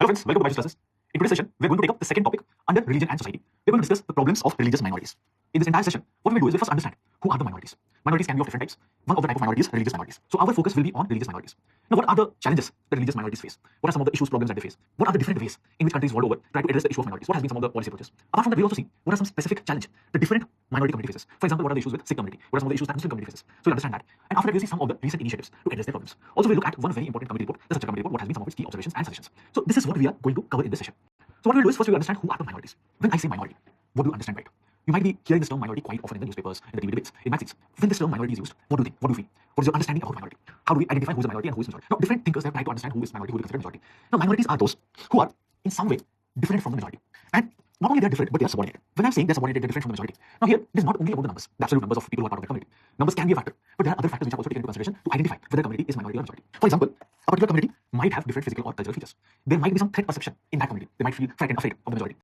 Hello friends, welcome to Byju's classes. In today's session, we're going to take up the second topic under religion and society. We're going to discuss the problems of religious minorities. In this entire session, what we will do is we'll first understand who are the minorities. Minorities can be of different types. One of the type of minorities, religious minorities. So our focus will be on religious minorities. Now, what are the challenges that religious minorities face? What are some of the issues, problems that they face? What are the different ways in which countries world over try to address the issue of minorities? What has been some of the policy approaches? Apart from that, we'll also see what are some specific challenges the different minority community faces. For example, what are the issues with Sikh community? What are some of the issues that Muslim community faces? So we'll understand that. And after that, we'll see some of the recent initiatives to address their problems. Also, we'll look at one very important committee report, the Structure Committee report, what has been some of its key observations and suggestions. So this is what we are going to cover in this session. So what we'll do is first we'll understand who are the minorities. When I say minority, what do you understand by it? You might be hearing this term minority quite often in the newspapers, in the TV debates, in magazines. When this term minority is used, what do you think? What do you feel? What is your understanding about minority? How do we identify who is a minority and who is majority? Now, different thinkers have tried to understand who is minority, who is considered majority. Now, minorities are those who are in some way different from the majority. And not only they are different, but they are subordinated. When I'm saying they're subordinated, they're different from the majority. Now here, it is not only about the numbers, the absolute numbers of people who are part of the community. Numbers can be a factor, but there are other factors which are also taken into consideration to identify whether a community is minority or majority. For example, a particular community might have different physical or cultural features. There might be some threat perception in that community. They might feel frightened, afraid of the majority.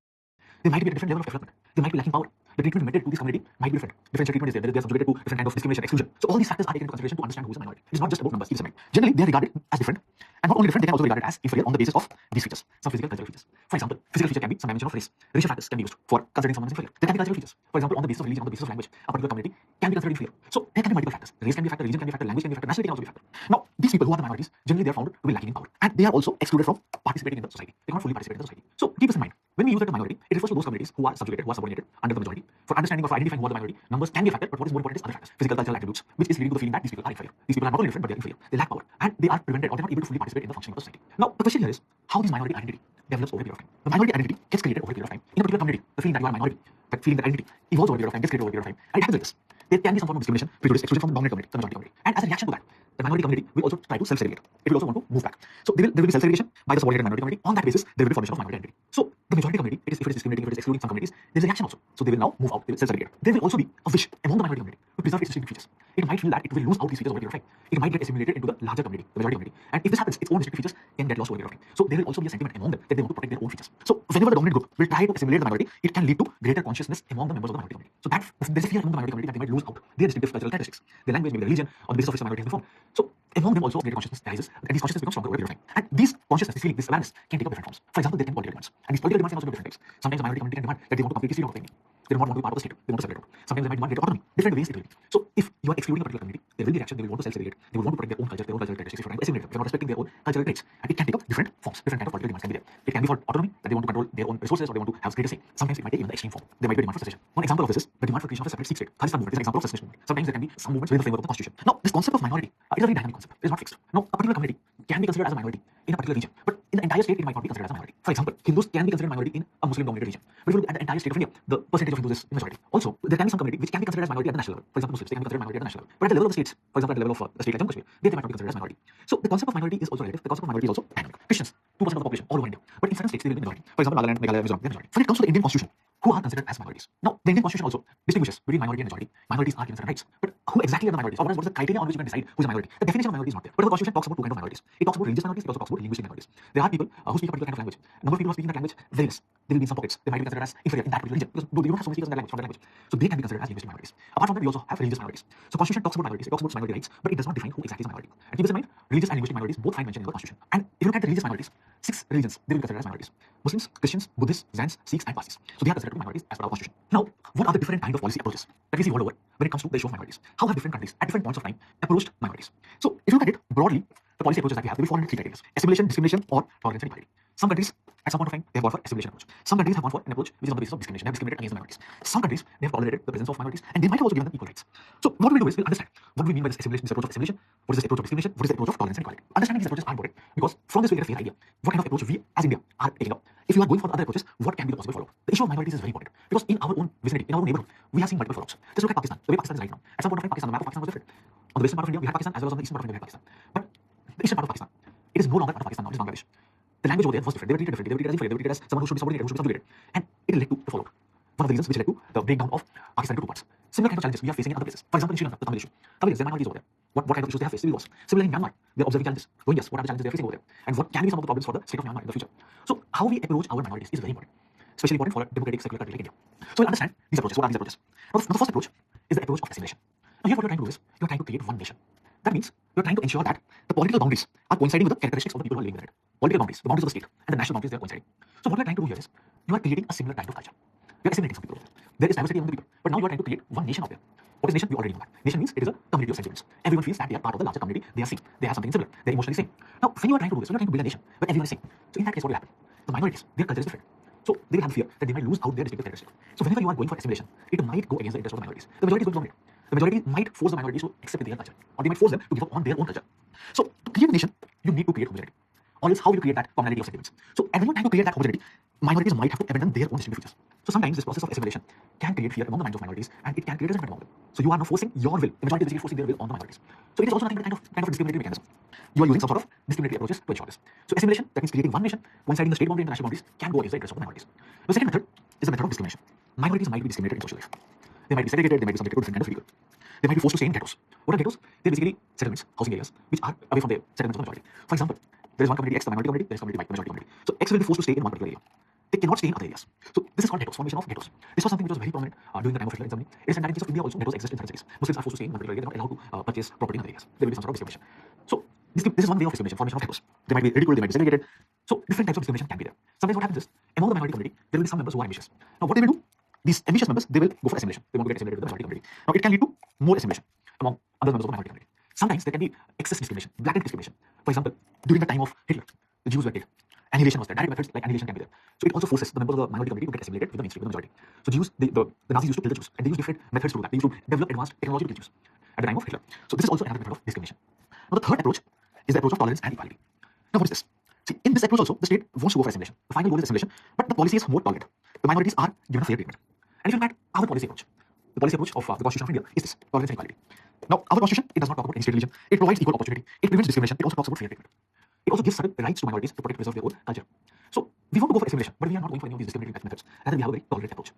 They might be at a different level of development. They might be lacking power. The treatment meted to this community might be different. Differential treatment is there. They are subjected to different kind of discrimination, exclusion. So all these factors are taken into consideration to understand who is a minority. It is not just about numbers. It's a generally, they are regarded as different, and not only different, they can also be regarded as inferior on the basis of these features, some physical, cultural features. For example, physical feature can be some dimension of race. Racial factors can be used for considering someone as inferior. There can be cultural features. For example, on the basis of religion, on the basis of language, a particular community can be considered inferior. So there can be multiple factors. Race can be a factor, religion can be a factor, language can be a factor, nationality can also be a factor. Now, these people who are the minorities, generally they are found to be lacking in power, and they are also excluded from participating in the society. They cannot fully participate in the society. So keep this in mind. When we use the term minority, it refers to those communities who are subjugated, who are subordinated under the majority. For understanding or for identifying who are the minority, numbers can be a factor, but what is more important is other factors, physical, cultural attributes, which is leading to the feeling that these people are inferior. These people are not only different, but they are inferior. They lack power, and they are prevented or they are not able to fully participate in the functioning of the society. Now, the question here is how this minority identity develops over a period of time. The minority identity gets created over a period of time. In a particular community, the feeling that you are a minority, that feeling that identity evolves over a period of time, gets created over a period of time, and it happens like this. There can be some form of discrimination, prejudice, exclusion from the dominant community, the majority community. And as a reaction to that, the minority community will also try to self-segregate. It will also want to move back. So there will be self-segregation by the subordinated minority community. On that basis, there will be formation of minority identity. So the majority community, if it is discriminating, if it is excluding some communities, there is a reaction also. So they will now move out, they will self-segregate. There will also be a wish among the minority community to preserve its distinct features. It might feel that it will lose out these features over a period of time. It might get assimilated into the larger community, the majority community. And if this happens, its own distinctive features can get lost over a period of time. So there will also be a sentiment among them that they want to protect their own features. So whenever the dominant group will try to assimilate the minority, it can lead to greater consciousness among the members of the minority community. So that there is a fear among the minority community that they might lose out their distinctive cultural characteristics, their language, maybe their religion, on the basis of which the minority has been formed. So among them also greater consciousness arises, and these consciousness becomes stronger over a period of time. And these consciousness, this feeling, this awareness can take up different forms. For example, there can be political demands, and these political demands can also be different types. Sometimes the minority community can demand that they want to completely freedom of opinion. They do not want to be part of the state. They want to separate out. Sometimes they might demand greater autonomy. Different ways it will be. So if you are excluding a particular community, there will be reaction. They will want to self-segregate. They will want to protect their own culture, their own cultural characteristics. If you are trying to assimilate them, if you are not respecting their own cultural traits, and it can take up different forms. Different kind of political demands can be there. It can be for autonomy, that they want to control their own resources or they want to have greater say. Sometimes it might take even the extreme form. There might be a demand for secession. One example of this is the demand for creation of a separate Sikh state. Khalistan movement is an example of secession movement. Sometimes there can be some movements within the framework of the constitution. Now, this concept of minority is a very dynamic concept. It is not fixed. Now, a particular community can be considered as a minority in a particular region, but in the entire state it might not be considered as a minority. For example, Hindus can be considered minority in a Muslim-dominated region. But if you look at the entire state of India, the percentage of Hindus is majority. Also, there can be some community which can be considered as minority at the national level. For example, Muslims, they can be considered minority at the national level. But at the level of the states, for example, at the level of a state like Jammu Kashmir, they might not be considered as minority. So the concept of minority is also relative. The concept of minority is also dynamic. Christians, 2% of the population all over India. But in certain states, they will be majority. For example, Nagaland, Meghalaya, Mizoram, they are majority. When it comes to the Indian constitution, who are considered as minorities? Now, the Indian constitution also distinguishes between minority and majority. Minorities are given certain rights. But who exactly are the minorities? Or what is the criteria on which you can decide who is a minority? The definition of minority is not there. But the constitution talks about two kinds of minorities. It talks about religious minorities, it also talks about linguistic minorities. There are people who speak a particular kind of language. Number of people who are speaking that language, very less. They will be in some pockets. They might be considered as inferior in that particular region because they don't have so many speakers in that language, from that language. So they can be considered as linguistic minorities. Apart from that, we also have religious minorities. So constitution talks about minorities, it talks about minority rights, but it does not define who exactly is a minority. And keep this in mind, religious and linguistic minorities both find mention in the constitution. And if you look at the religious minorities, 6 religions they will be considered as minorities: Muslims, Christians, Buddhists, Jains, Sikhs, and Parsis. So they are considered to be minorities as per our constitution. Now, what are the different kind of policy approaches that we see world over when it comes to the issue of minorities? How have different countries at different points of time approached minorities? So if you look at it broadly, the policy approaches that we have, they will fall into 3 criteria: assimilation, discrimination, or tolerance and equality. Some countries at some point of time they have gone for assimilation approach. Some countries have gone for an approach which is on the basis of discrimination. They have discriminated against the minorities. Some countries they have tolerated the presence of minorities and they might have also given them equal rights. So what we will do is we'll understand what we mean by this assimilation, this approach of assimilation, what is this approach of discrimination, what is the approach of tolerance and equality. Understanding these approaches are important because from this we get a fair idea what kind of approach we as India are taking up. If you are going for the other approaches, what can be the possible follow-up? The issue of minorities is very important because in our own vicinity, in our own neighborhood, we have seen multiple follow-ups. Just look at Pakistan, the way Pakistan is right now. At some point of time, Pakistan, the map of Pakistan was different. On the western part of India, we had Pakistan, as well as on the eastern part of India, we had Pakistan. But the eastern part of Pakistan, it is no longer part of Pakistan now, it is Bangladesh. The language over there was different. They were treated differently. They were treated as inferior. They were treated as someone who should be subordinated, who should be subjugated. And it led to the fallout. One of the reasons which led to the breakdown of Pakistan into 2 parts. Similar kind of challenges we are facing in other places. For example, in Sri Lanka, the Tamil issue. Tamils, there are minorities over there. What kind of issues they have faced? Civil wars. Similarly, in Myanmar, they are observing challenges. Rohingyas, what are the challenges they are facing over there? And what can be some of the problems for the state of Myanmar in the future? So how we approach our minorities is very important. Especially important for a democratic, secular country like India. So we'll understand these approaches. What are these approaches? Now, the first approach is the approach of assimilation. Now here what you're trying to do is, you're trying to create one nation. That means you're trying to ensure that the political boundaries are coinciding with the characteristics of the people who are living within it. political boundaries, the boundaries of the state, and the national boundaries, they are coinciding. So what we are trying to do here is, you are creating a similar kind of culture. You are assimilating some people. There is diversity among the people, but now you are trying to create one nation out there. What is nation? We already know that. Nation means it is a community of sentiments. Everyone feels that they are part of the larger community. They are same. They have something similar. They are emotionally same. Now, when you are trying to do this, when you are trying to build a nation where everyone is same, so in that case, what will happen? The minorities, their culture is different. So they will have fear that they might lose out their distinctive characteristic. So whenever you are going for assimilation, it might go against the interest of the minorities. The majority is going to dominate. The majority might force the minorities to accept their culture, or they might force them to give up on their own culture. So to create a nation, you need to create homogeneity. Or else how will you create that commonality of sentiments? So and when you are trying to create that homogeneity, minorities might have to abandon their own distinctive features. So sometimes this process of assimilation can create fear among the minds of minorities, and it can create resentment among them. So you are now forcing your will, the majority is basically forcing their will on the minorities. So it is also nothing but kind of a discriminatory mechanism. You are using some sort of discriminatory approaches to ensure this. So assimilation, that means creating one nation, coinciding the state boundary and the national boundaries, can go against the interests of the minorities. The second method is the method of discrimination. Minorities might be discriminated in social life. They might be segregated, they might be subjected to different kind of ridicule. They might be forced to stay in ghettos. What are ghettos? They're basically settlements, housing areas, which are away from the settlements of the majority. For example, there is one community X, the minority community, there is community Y, the majority community. So X will be forced to stay in one particular area. They cannot stay in other areas. So this is called ghettos, formation of ghettos. This was something which was very prominent during the time of Hitler in Germany. It is in the case of India also, ghettos exist in different cities. Muslims are forced to stay in one particular area, they are not allowed to purchase property in other areas. There will be some sort of discrimination. So this is one way of discrimination, formation of ghettos. They might be ridiculed, they might be segregated. So different types of discrimination can be there. Sometimes what happens is, among the minority community, there will be some members who are ambitious. Now what they will do, these ambitious members, they will go for assimilation. They want to get assimilated with the majority community. Now it can lead to more assimilation among other members of the minority community. Sometimes there can be excess discrimination, blatant discrimination. For example, during the time of Hitler, the Jews were killed. Annihilation was there. Direct methods like annihilation can be there. So it also forces the members of the minority community to get assimilated with the mainstream, with the majority. So Jews, the Nazis used to kill the Jews, and they used different methods to do that. They used to develop advanced technology to kill Jews at the time of Hitler. So this is also another method of discrimination. Now the third approach is the approach of tolerance and equality. Now what is this? See, in this approach also, the state wants to go for assimilation. The final goal is assimilation, but the policy is more tolerant. The minorities are given a fair treatment. And if you look at our policy approach, the policy approach of the Constitution of India is this: tolerance and equality. Now, our Constitution, it does not talk about any state religion. It provides equal opportunity. It prevents discrimination. It also talks about fair treatment. It also gives certain rights to minorities to protect and preserve their own culture. So we want to go for assimilation, but we are not going for any of these discriminatory methods. Rather, we have a very tolerant approach.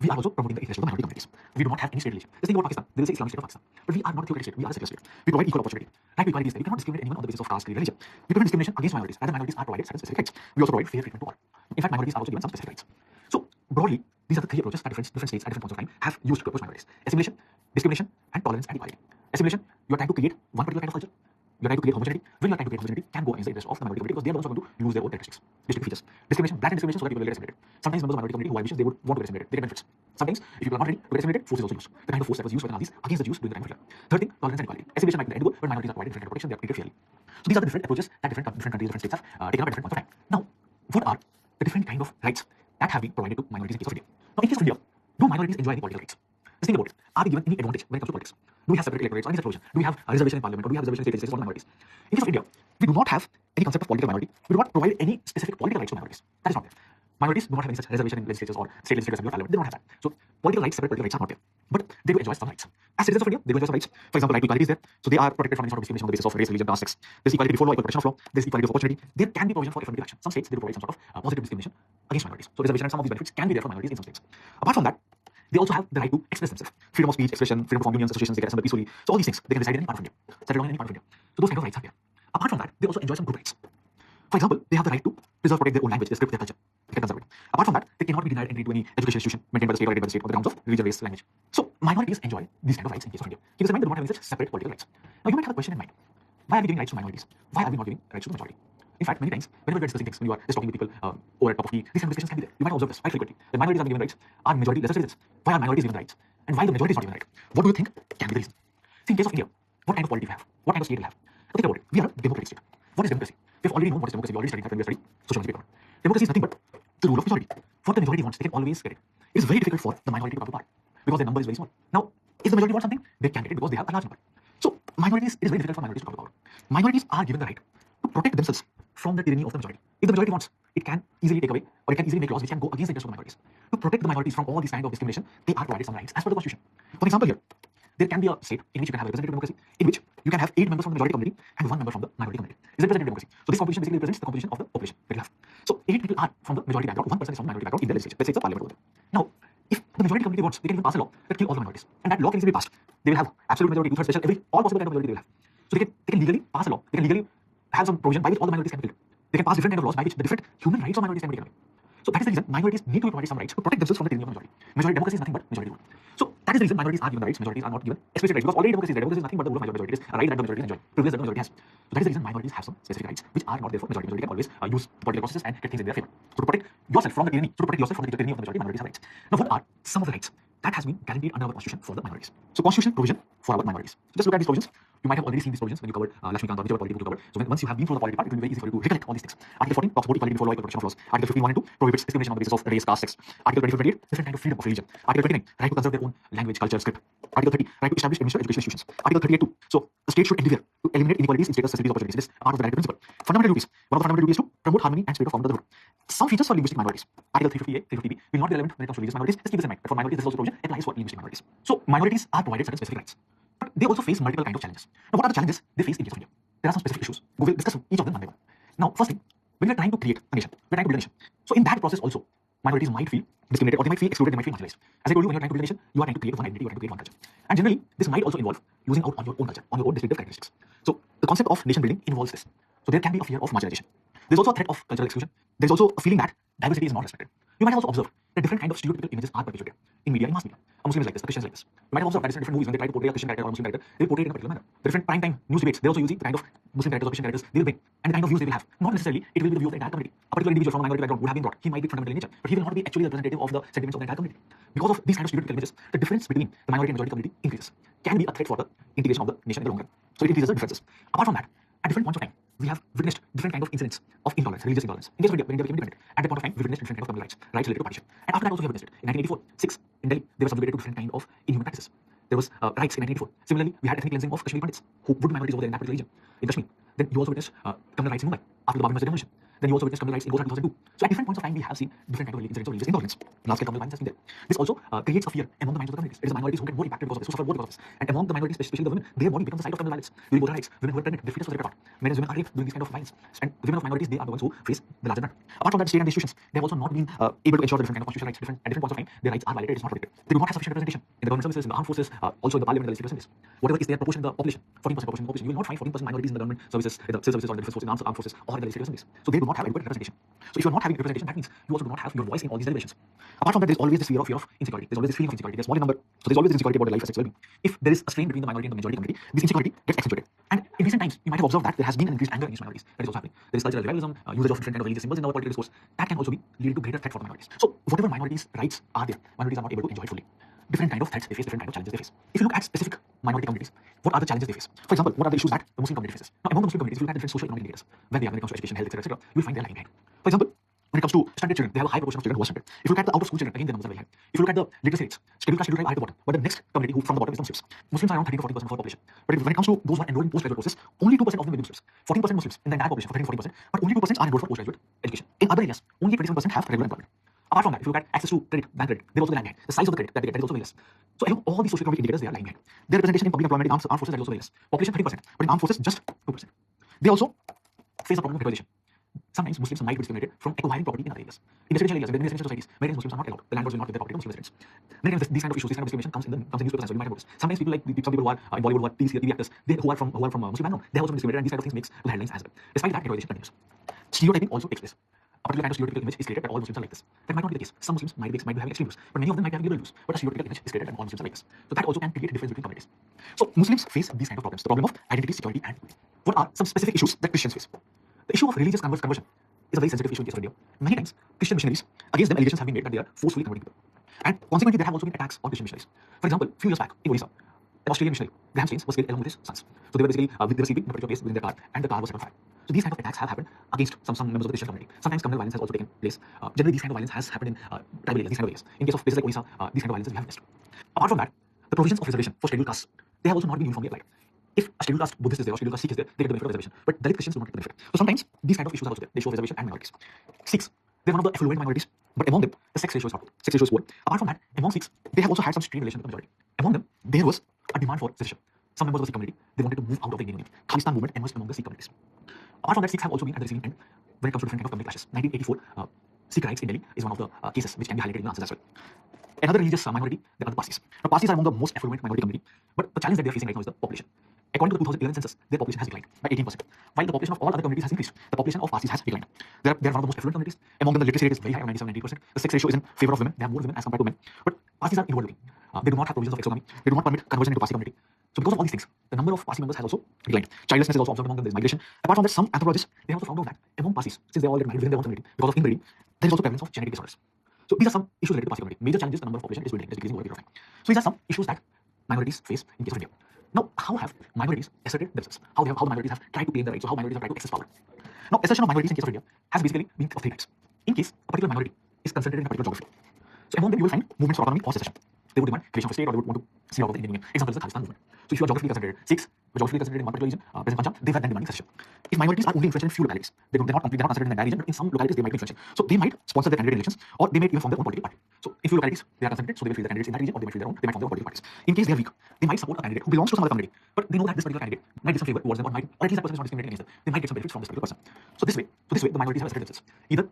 We are also promoting the interests of the minority communities. We do not have any state religion. Just think about Pakistan. They will say Islamic State of Pakistan. But we are not a theocratic state. We are a secular state. We provide equal opportunity. Right to equality is there. You cannot discriminate anyone on the basis of caste, creed, religion. We prevent discrimination against minorities. Rather, minorities are provided certain specific rights. We also provide fair treatment to all. In fact, minorities are also given some specific rights. So broadly, these are the three approaches that different states at different points of time have used to approach minorities: assimilation, discrimination, and tolerance and equality. Assimilation, you are trying to create one particular kind of culture. You are trying to create homogeneity. When you are trying to create homogeneity, can go against the interest of the minority community because they are also going to lose their own characteristics, distinctive features. Discrimination, blatant discrimination, so that people will get assimilated. Sometimes members of the minority community who are ambitious, they would want to get assimilated. They get benefits. Sometimes, if people are not ready to get assimilated, force is also used. The kind of force that was used by the Nazis against the Jews during the time of Hitler. Third thing, tolerance and equality. Assimilation might be the end goal, but minorities are provided different kind of protection. They are treated fairly. So these are the different approaches that different countries, different states have taken up at different points of time. Now, what are the different kind of rights that have been provided to minorities in the case of India? Now, in case of India, do minorities enjoy any political rights? Just think about it. Are we given any advantage when it comes to politics? Do we have separate electorates or any such provision? Do we have a reservation in parliament, or do we have reservation in state legislatures for minorities? In case of India, we do not have any concept of political minority. We do not provide any specific political rights to minorities. That is not there. Minorities do not have any such reservation in legislatures or state legislatures or parliament. They do not have that. So political rights, separate political rights are not there. But they do enjoy some rights. As citizens of India, they do enjoy some rights. For example, right to equality is there. So they are protected from any sort of discrimination on the basis of race, religion, caste, sex. There's equality before law, equal protection of law. There's equality of opportunity. There can be provision for affirmative action. Some states they do provide some sort of positive discrimination against minorities. So reservation and some of these benefits can be there for minorities in some states. Apart from that, they also have the right to express themselves. Freedom of speech, expression, freedom to form unions, associations, they can assemble peacefully. So all these things, they can reside in any part of India. Settle down in any part of India. So those kind of rights are there. Apart from that, they also enjoy some group rights. For example, they have the right to preserve, protect their own language, their script, their culture. They can conserve it. Apart from that, they cannot be denied entry to any education institution maintained by the state or rated by the state on the grounds of religion, race, language. So minorities enjoy these kind of rights in case of India. Keep this in mind, they do not have any such separate political rights. Now you might have a question in mind. Why are we giving rights to minorities? Why are we not giving rights to the majority? In fact, many times, whenever we're discussing things, when you are just talking with people over at top of tea, these kind of discussions can be there. You might observe this quite frequently. The minorities are given rights, are majority lesser citizens. Why are minorities given rights? And why the majority is not given right? What do you think can be the reason? See, in case of India, what kind of polity we have? What kind of state we have? Now think about it. We are a democratic state. What is democracy? We have already known what is democracy. We already studied that when we studied sociology paper. Democracy is nothing but the rule of majority. What the majority wants, they can always get it. It is very difficult for the minority to come to power because their number is very small. Now, if the majority wants something, they can get it because they have a large number. So, minorities, it is very difficult for minorities to come to power. Minorities are given the right to protect themselves from the tyranny of the majority. If the majority wants, it can easily take away or it can easily make laws which can go against the interests of the minorities. To protect the minorities from all these kind of discrimination, they are provided some rights as per the Constitution. For example, here, there can be a state in which you can have a representative democracy, in which you can have 8 members from the majority community and 1 member from the minority community. It's representative democracy. So this composition basically represents the composition of the population that you have. So 8 people are from the majority background, 1 person is from the minority background in the legislature. Let's say it's a parliament over there. Now, if the majority community wants, they can even pass a law that kill all the minorities. And that law can easily be passed. They will have absolute majority, 2/3 special, all possible kind of majority they will have. So they can legally pass a law. They can legally have some provision by which all the minorities can be killed. They can pass different kind of laws by which the different human rights of minorities can be taken away. So that is the reason minorities need to be provided some rights to protect themselves from the tyranny of the majority. Majority democracy is nothing but majority rule. So that is the reason minorities are given the rights, majorities are not given explicit rights, because already democracy is there. Democracy is nothing but the rule of majority. It is a right that the majority enjoy, privilege that the majority has. So that is the reason minorities have some specific rights which are not there for majority. Majority can always use political processes and get things in their favor. So to protect yourself from the tyranny, so to protect yourself from the tyranny of the majority, minorities have rights. Now what are some of the rights that has been guaranteed under our constitution for the minorities? So constitutional provision for our minorities. So just look at these provisions. You might have already seen these provisions when you covered Lakshmikant or whichever polity book you covered. So once you have been through the polity part, it will be very easy for you to recollect all these things. Article 14 talks about equality before law, equal protection of laws. Article 15, 1 and 2 prohibits discrimination on the basis of race, caste, sex. Article 24, 28, different kind of freedom of religion. Article 29, right to conserve their own language, culture, script. Article 30, right to establish and administer educational institutions. Article 38, 2. So the state should endeavor to eliminate inequalities in status, facilities, opportunities. This is part of the directive principle. Fundamental duties. One of the fundamental duties is to promote harmony and spirit of brotherhood. Some features for linguistic minorities. Article 350A, 350B will not be relevant when it comes to religious minorities. Just keep this in mind. But for minorities, this also provision applies for linguistic minorities. So minorities are provided certain specific rights, but they also face multiple kinds of challenges. Now, what are the challenges they face in case of India? There are some specific issues. We will discuss each of them one by one. Now, first thing, when we are trying to create a nation, we are trying to build a nation. So in that process also, minorities might feel discriminated, or they might feel excluded, they might feel marginalized. As I told you, when you are trying to build a nation, you are trying to create one identity, you are trying to create one culture. And generally, this might also involve losing out on your own culture, on your own distinctive characteristics. So the concept of nation building involves this. So there can be a fear of marginalization. There's also a threat of cultural exclusion. There's also a feeling that diversity is not respected. You might also observe that different kind of stereotypical images are perpetuated in media, in mass media. A Muslim is like this, a Christian is like this. You might have observed that in different movies, when they try to portray a Christian character or a Muslim character, they portray it in a particular manner. The different prime time news debates, they also use the kind of Muslim characters or Christian characters they will bring, and the kind of views they will have. Not necessarily it will be the view of the entire community. A particular individual from a minority background would have been brought. He might be fundamental in nature, but he will not be actually representative of the sentiments of the entire community. Because of these kind of stereotypical images, the difference between the minority and majority community increases. Can be a threat for the integration of the nation in the long run. So it increases the differences. Apart from that, at different points of time, we have witnessed different kind of incidents of intolerance, religious intolerance. In case of India, when India became independent, at that point of time, we witnessed different kind of communal rights, rights related to partition. And after that also we have witnessed it. In 1984, 6 in Delhi, they were subjugated to different kind of inhuman practices. There was rights in 1984. Similarly, we had ethnic cleansing of Kashmiri Pandits who would be minorities over there in that particular region, in Kashmir. Then you also witnessed communal rights in Mumbai after the Babri Masjid demolition. Then you also witnessed communal rights in Goa in 2002. So at different points of time, we have seen different kind of incidents of religious intolerance. Large-scale communal violence has been there. This also creates a fear among the minds of the communities. It is the minorities who get more impacted because of this, who suffer more because of this. And among the minorities, especially the women, their body becomes the site of communal violence. During Gota rights, women who are pregnant, their fetus was ripped apart. Men as women are raped during this kind of violence. And the women of minorities, they are the ones who face the larger burden. Apart from that, state and institutions, they have also not been able to ensure the different kind of constitutional rights. At different points of time, their rights are violated. It is not protected. They do not have sufficient representation in the government services, in the armed forces, also in the parliament, and the legislative assemblies. Whatever is their proportion in the population, 14% proportion in the population, you will not find 14% minorities in the government services, in the civil services, or in the defense forces, in the armed forces, or in the legislative assemblies. So they do not have adequate representation. So if you are not having representation, that means you also do not have your voice in all these deliberations. Apart from that, there is always this fear of insecurity. There's always this feeling of insecurity. There's small in number, so there's always this insecurity about their life, sex, well-being. If there is a strain between the minority and the majority community, this insecurity gets accentuated. And in recent times, you might have observed that there has been an increased anger against minorities. That is also happening. There is cultural revivalism, usage of different kind of religious symbols in our political discourse. That can also be leading to greater threat for the minorities. So whatever minorities' rights are there, minorities are not able to enjoy it fully. Different kind of threats they face, different kind of challenges they face. If you look at specific minority communities, what are the challenges they face? For example, what are the issues that the Muslim community faces? Now, among the Muslim communities, if you look at different social economic indicators, where they are when it comes to education, health, etc., you will find they are lagging behind. For example, when it comes to stunted children, they have a high proportion of children who are stunted. If you look at the out-of-school children, again, the numbers are very high. If you look at the literacy rates, scheduled caste, scheduled tribe are at the bottom, but the next community who from the bottom is the Muslims. Muslims are around 30 to 40% of our population. But when it comes to those who are enrolled in postgraduate courses, only 2% of them will be Muslims. 14% Muslims in the entire population, 13 to 40%, but only 2% are enrolled for postgraduate education. In other areas, only 27% have regular employment. Apart from that, if you look at access to credit, bank credit, they're also lagging behind. The size of the credit that they get, that is also very less. So along all these socio-economic indicators, they are lagging behind. Their representation in public employment in armed forces, that is also very less. Population 30%, but in armed forces, just 2%. They also face a problem of ghettoization. Sometimes Muslims might be discriminated from acquiring property in other areas. In residential areas, in residential societies, where Muslims are not allowed. The landlords will not give their property to Muslim residents. Many times these kind of issues, this kind of discrimination comes in newspapers as well. You might have noticed. Sometimes people like some people who are in Bollywood, who are TV actors, who are from Muslim background, they have also been discriminated, and these kind of things makes the headlines as well. Despite that, ghettoization continues. Stereotyping also takes place. A particular kind of stereotypical image is created that all Muslims are like this. That might not be the case. Some Muslims might be having extreme views, but many of them might be having liberal views. But a stereotypical image is created that all Muslims are like this. So that also can create a difference between communities. So Muslims face these kind of problems. The problem of identity, security, and what are some specific issues that Christians face. The issue of religious conversion is a very sensitive issue in case of India. Many times, Christian missionaries, against them allegations have been made that they are forcefully converting people. And consequently, there have also been attacks on Christian missionaries. For example, a few years back in Odisha, an Australian missionary, Graham Staines, was killed along with his sons. So they were basically they were sleeping in a particular place within their car, and the car was set on fire. So these kind of attacks have happened against some members of the Christian community. Sometimes communal violence has also taken place. Generally, these kind of violence has happened in tribal areas, these kind of areas. In case of places like Odisha, these kind of violences we have witnessed. Apart from that, the provisions of reservation for scheduled castes, they have also not been uniformly applied. If a scheduled caste Buddhist is there or scheduled caste Sikh is there, they get the benefit of reservation. But Dalit Christians do not get the benefit. So sometimes these kind of issues are also there. They show reservation and minorities. Sikhs, they're one of the affluent minorities, but among them, the sex ratio is not good. Sex ratio is poor. Apart from that, among Sikhs, they have also had some strained relation with the majority. Among them, there was a demand for citizenship. Some members of the Sikh community, they wanted to move out of the Indian Union. Khalistan movement emerged among the Sikh communities. Apart from that, Sikhs have also been at the receiving end when it comes to different kind of community clashes. 1984, Sikh rights in Delhi is one of the cases which can be highlighted in the answers as well. Another religious minority, they are the Parsis. Now, Parsis are among the most affluent minority community, but the challenge that they are facing right now is the population. According to the 2011 census, their population has declined by 18%, while the population of all other communities has increased. The population of Parsis has declined. They are one of the most affluent communities. Among them, the literacy rate is very high, 97-90%. The sex ratio is in favor of women. They have more women as compared to men. But Parsis are inward looking. They do not have provisions of exogamy. They do not permit conversion into Parsi community. So because of all these things, the number of Parsi members has also declined. Childlessness is also observed among them. There is migration. Apart from that, some anthropologists they have also found out that among Parsis, since they all get married within their own community because of inbreeding, there is also prevalence of genetic disorders. So these are some issues related to Parsi community. Major challenges the number of population is decreasing over a period of time. So these are some issues that minorities face in case of India. Now, how have minorities asserted themselves? How the minorities have tried to claim their rights? So how minorities have tried to access power? Now, assertion of minorities in case of India has basically been of three types. In case a particular minority is concentrated in a particular geography. So among them, you will find movements for autonomy or secession. They would demand creation of a state, or they would want to see out of the Indian Union. Example is the Khalistan movement. So if you are geographically concentrated, Sikhs were geographically concentrated in one particular region, present Punjab, they were then demanding secession. If minorities are only influential in few localities, they're not concentrated in the entire region, but in some localities they might be influential. So they might sponsor their candidate elections, or they may even form their own political party. So in few localities they are concentrated, so they will field the candidates in that region, or they might field their own, they might form their own political parties. In case they are weak, they might support a candidate who belongs to some other community, but they know that this particular candidate might get some favor towards them, or at least that person is not discriminating against them. They might get some benefits from this particular person. So this way, the minorities have asserted themselves. Either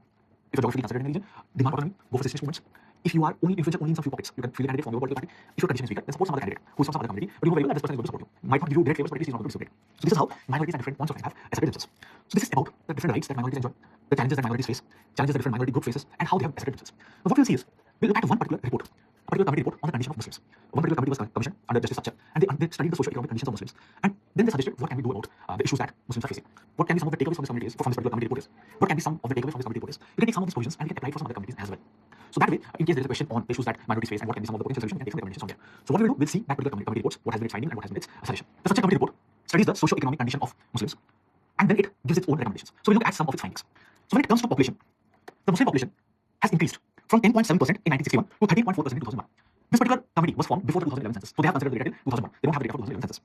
if you're geographically considered in a region, demand autonomy, go for secessionist movements. If you are only influential only in some few pockets, you can field a candidate from your political party. If your condition is weaker, then support some other candidate who is from some other community, but you know very well that this person is going to support you. Might not give you direct favors, but at least he's not going to discriminate. So this is how minorities and different points of time have asserted themselves. So this is about the different rights that minorities enjoy, the challenges that minorities face, challenges that different minority group faces, and how they have asserted themselves. Now what we'll see is, we'll look at one particular report, a particular committee report on the condition of Muslims. One particular committee was commissioned under Justice Sachar, and they studied the socio-economic conditions of Muslims, and then they suggested what can we do about the issues that Muslims are facing. What can be some of the takeaways from this committee from this particular committee report is? What can be some of the takeaways from this committee report is? We can take some of these positions and we can apply for some other communities as well. So that way, in case there is a question on issues that minorities face and what can be some of the potential solutions, we can take some recommendations from there. So what we will do, we'll see that particular committee reports, what has been its finding and what has been its suggestion. The Sachar committee report studies the socio-economic condition of Muslims, and then it gives its own recommendations. So we look at some of its findings. So when it comes to population, the Muslim population has increased from 10.7% in 1961 to 13.4% in 2001. This particular committee was formed before the 2011 census, so they have considered the data till 2001. They don't have the data for 2011 census.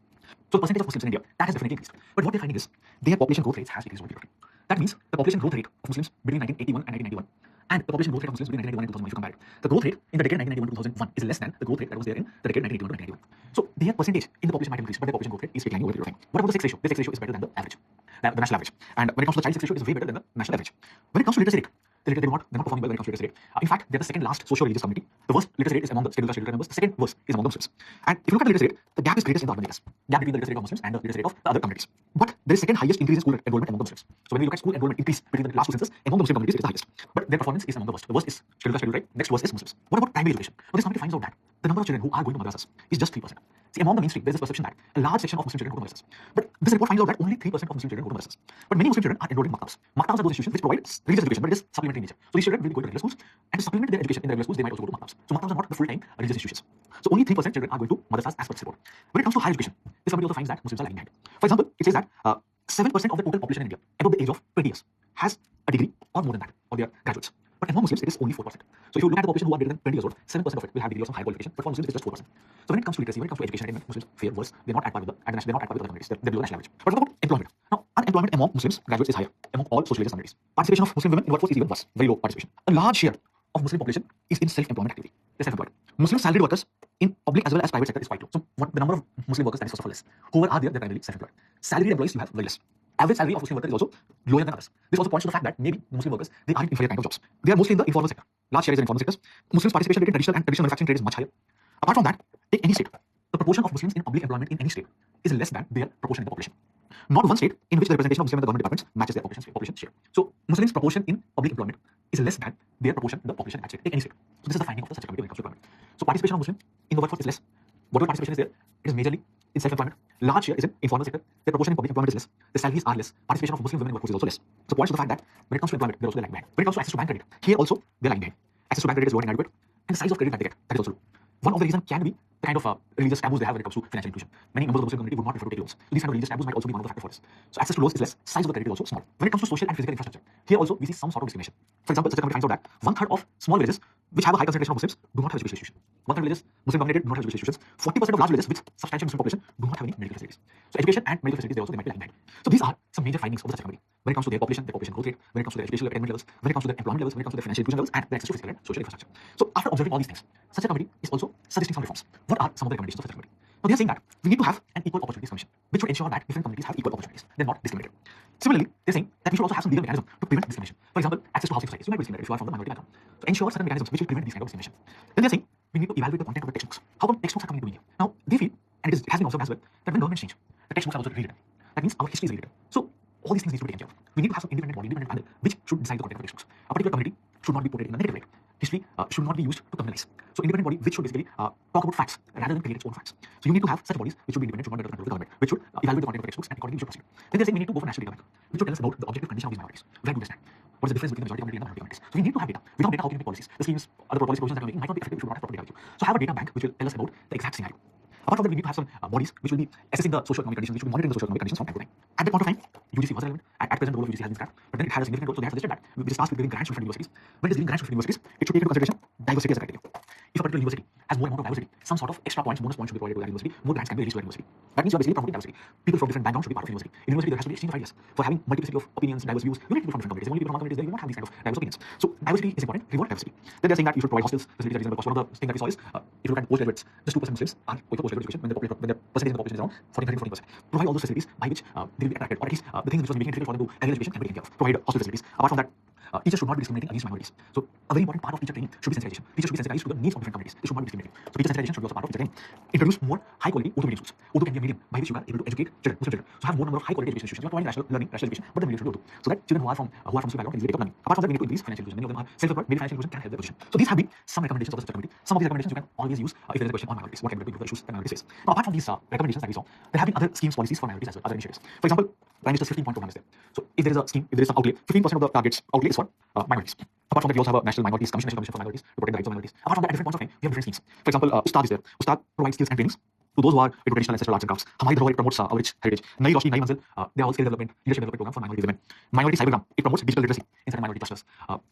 So the percentage of Muslims in India, that has definitely increased. But what they're finding is their population growth rates has decreased over a period of time. That means the population growth rate of Muslims between 1981 and 1991 and the population growth rate of Muslims between 1991 and 2001, if you compare it, the growth rate in the decade 1991 to 2001 is less than the growth rate that was there in the decade 1981 to 1991. So their percentage in the population might increase, but their population growth rate is declining over a period of time. What about the sex ratio? The sex ratio is better than the average, the national average. And when it comes to the child sex ratio, it is way better than the national average. When it comes to literacy rate, they're not performing well when it comes to literacy rate. In fact, they're the second last socio-religious community. The worst literacy rate is among the scheduled caste members. The second worst is among the Muslims. And if you look at the literacy rate, the gap is greatest in the urban areas. Gap between the literacy rate of Muslims and the literacy rate of the other communities. But there is second highest increase in school enrollment among the Muslims. So when we look at school enrollment increase between the last two census, among the Muslim communities, it is the highest. But their performance is among the worst. The worst is scheduled caste, right? Next worst is Muslims. What about primary education? Well, this committee finds out that the number of children who are going to madrasas is just 3%. See, among the mainstream, there is this perception that a large section of Muslim children go to madrasas. But this report finds out that only 3% of Muslim children go to madrasas. But many Muslim children are enrolled in maktabs. Maktabs are those institutions which provide religious education, but it is supplementary in nature. So these children will be going to regular schools, and to supplement their education in the regular schools, they might also go to maktabs. So maktabs are not the full-time religious institutions. So only 3% children are going to madrasas as per this report. When it comes to higher education, this committee also finds that Muslims are lagging behind. For example, it says that 7% of the total population in India above the age of 20 years has a degree or more than that, or they are graduates. But among Muslims, it is only 4%. So if you look at the population who are greater than 20 years old, 7% of it will have degree or some higher qualification, but for Muslims, it is just 4%. So when it comes to literacy, when it comes to education attainment, Muslims fare worse. They're not at par with they're not at par with other communities. They're below the national average. But what about employment? Now, unemployment among Muslims graduates is higher among all social religious communities. Participation of Muslim women in workforce is even worse, very low participation. A large share of Muslim population is in self-employment activity. They're self-employed. Muslim salaried workers in public as well as private sector is quite low. So what the number of Muslim workers that is first of all less. Whoever are there, they're primarily self-employed. Salaried employees you have very less. Average salary of Muslim workers is also lower than others. This also points to the fact that maybe Muslim workers, they are in inferior kind of jobs. They are mostly in the informal sector. Large share is in informal sectors. Muslims' participation rate in traditional manufacturing trade is much higher. Apart from that, take any state. The proportion of Muslims in public employment in any state is less than their proportion in the population. Not one state in which the representation of Muslims in the government departments matches their population share. So Muslims' proportion in public employment is less than their proportion in the population in that state. Take any state. So this is the finding of the Sachar committee when it comes to employment. So participation of Muslims in the workforce is less. Whatever participation is there, it is majorly in self-employment. Large share is in informal sector. Their proportion in public employment is less. The salaries are less. Participation of Muslim women in workforce is also less. So points to the fact that when it comes to employment, they're also lagging behind. When it comes to access to bank credit, here also they're lagging behind. Access to bank credit is low and inadequate, and the size of credit that they get, that is also low. One of the reasons can be the kind of religious taboos they have when it comes to financial inclusion. Many members of the Muslim community would not prefer to take loans. So these kind of religious taboos might also be one of the factors for this. So access to loans is less, size of the credit is also small. When it comes to social and physical infrastructure, here also we see some sort of discrimination. For example, such a committee finds out that 1/3 of small villages which have a high concentration of Muslims do not have education institutions. 1/3 villages, Muslim dominated, do not have education institutions. 40% of large villages with substantial Muslim population do not have any medical facilities. So education and medical facilities, they might be lagging behind. So these are some major findings of the Sachar committee. When it comes to their population growth rate, when it comes to their educational attainment levels, when it comes to their employment levels, when it comes to their financial inclusion levels, and their access to physical and social infrastructure. So after observing all these things, Sachar committee is also suggesting some reforms. What are some of the recommendations of Sachar committee? Now they are saying that we need to have an equal opportunities commission, which would ensure that different communities have equal opportunities. They're not discriminated. Similarly, they're saying that we should also have some legal mechanism to prevent discrimination. For example, access to housing societies. You might be discriminated if you are from the minority background. So ensure certain mechanisms which will prevent these kind of discrimination. Then they're saying we need to evaluate the content of the textbooks. How come textbooks are coming into India? Now they feel, and it has been observed as well, that when governments change, the textbooks are also rewritten. That means our history is rewritten. So all these things need to be taken care of. We need to have some independent body, independent panel, which should decide the content of the textbooks. A particular community should not be portrayed in a negative light. History should not be used to criminalize. So independent body which should basically talk about facts rather than create its own facts. So you need to have such bodies which should be independent, should not be under the control of the government, which should evaluate the content of the textbooks and accordingly we should proceed. Then they're saying we need to go for national data bank, which should tell us about the objective condition of these minorities. Where do they stand? What is the difference between the majority community and the minority communities? So we need to have data. Without data, how can we make policies? The schemes, other policy provisions that we're making might not be effective if we do not have proper data with you. So have a data bank which will tell us about the exact scenario. Apart from that, we need to have some bodies which will be assessing the socio-economic conditions, which will be monitoring the socio-economic conditions from time to time. At that point of time, UGC was relevant. At present, the role of UGC has been scrapped, but then it had a significant role, so they have suggested that which is tasked with giving grants to different universities. When it is giving grants to different universities, it should take into consideration diversity as a criteria. If a particular university has more amount of diversity, some sort of extra points, bonus points should be provided to that university, more grants can be released to that university. That means you are basically promoting diversity. People from different backgrounds should be part of the university. In university, there has to be exchange of ideas. For having multiplicity of opinions, diverse views, you need people from different communities. Only people from one community, then you won't have these kind of diverse opinions. So diversity is important. Reward diversity. Then they're saying that you should provide hostels, facilities at reasonable cost. One of the things that we saw is, if you look at postgraduates, just 2% Muslims are going for postgraduate education when the percentage of the population is around 40%. Provide all those facilities by which they will be attracted, or at least the things which was making it difficult for them to career education can be taken care of. Provide hostel facilities. Apart from that, teachers should not be discriminating against minorities. So a very important part of teacher training should be sensitization. Teachers should be sensitized to the needs of different communities. They should not be discriminating. So teacher sensitization should be also part of teacher training. Introduce more high quality Urdu medium schools. Urdu can be a medium by which you are able to educate children, Muslim children. So have more number of high quality education institutions. You are providing rational learning, rational education, but the medium should be Urdu. So that children who are from Muslim background can easily take up learning. Apart from that, we need to increase financial inclusion. Many of them are self-employed. Maybe financial inclusion can help their position. So these have been some recommendations of the committee. Some of these recommendations you can always use if there is a question on minorities. What can we do to improve the issues that minorities face? Now, apart from these recommendations that we saw, there have been other schemes, policies for minorities as well, other initiatives. For example, Prime Minister's 15-point program is there. So if there is a scheme, if there is some outlay, 15% of the targets outlay is for minorities. Apart from that, we also have a National Minorities Commission, National Commission for Minorities to protect the rights of minorities. Apart from that, at different points of time, we have different schemes. For example, Ustad is there. Ustad provides skills and trainings to those who are into traditional ancestral arts and crafts. Hamari Dharohar, it promotes our rich heritage. Nai Roshni, Nai Manzil, they are all skill development, leadership development program for minority women. Minority Cybergram, it promotes digital literacy inside minority clusters.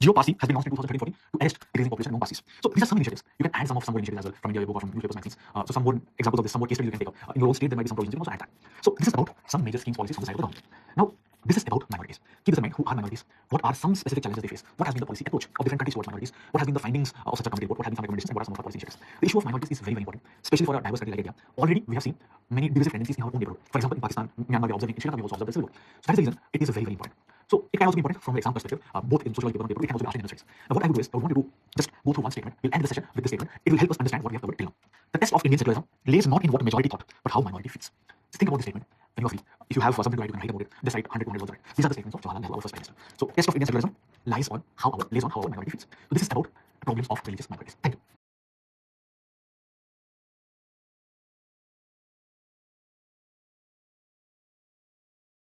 GeoParsi has been launched in 2013-14 to arrest decreasing population among Parsis. So these are some initiatives. You can add some more initiatives as well from India Yoga, from newspapers, magazines. So some more examples of this, some more case studies you can take up. In your own state, there might be some provisions. You can also add that. So this is about some major schemes, policies from the side of the government. Now, this is about minorities. Keep this in mind. Who are minorities? What are some specific challenges they face? What has been the policy approach of different countries towards minorities? What have been the findings of such a committee report? What have been some recommendations? And what are some of the policy initiatives? The issue of minorities is very, very important, especially for a diverse country like India. Already, we have seen many divisive tendencies in our own neighborhood. For example, in Pakistan, Myanmar, we are observing. In Sri Lanka, we also observe the civil war. So that is the reason it is very, very important. So it can also be important from the exam perspective, both in sociology paper, it can also be asked in other studies. Now, what I would do is, I would want you to just go through one statement. We'll end the session with this statement. It will help us understand what we have covered till now. The test of Indian secularism lays not in what majority thought, but how minority feels. Just think about this statement when you are free. If you have something to write, you can write about it. Just write 100, 200 words on it. These are the statements of Jawaharlal Nehru, our first prime minister. So test of Indian secularism lays on how our minority feels. So this is about problems of religious minorities. Thank you.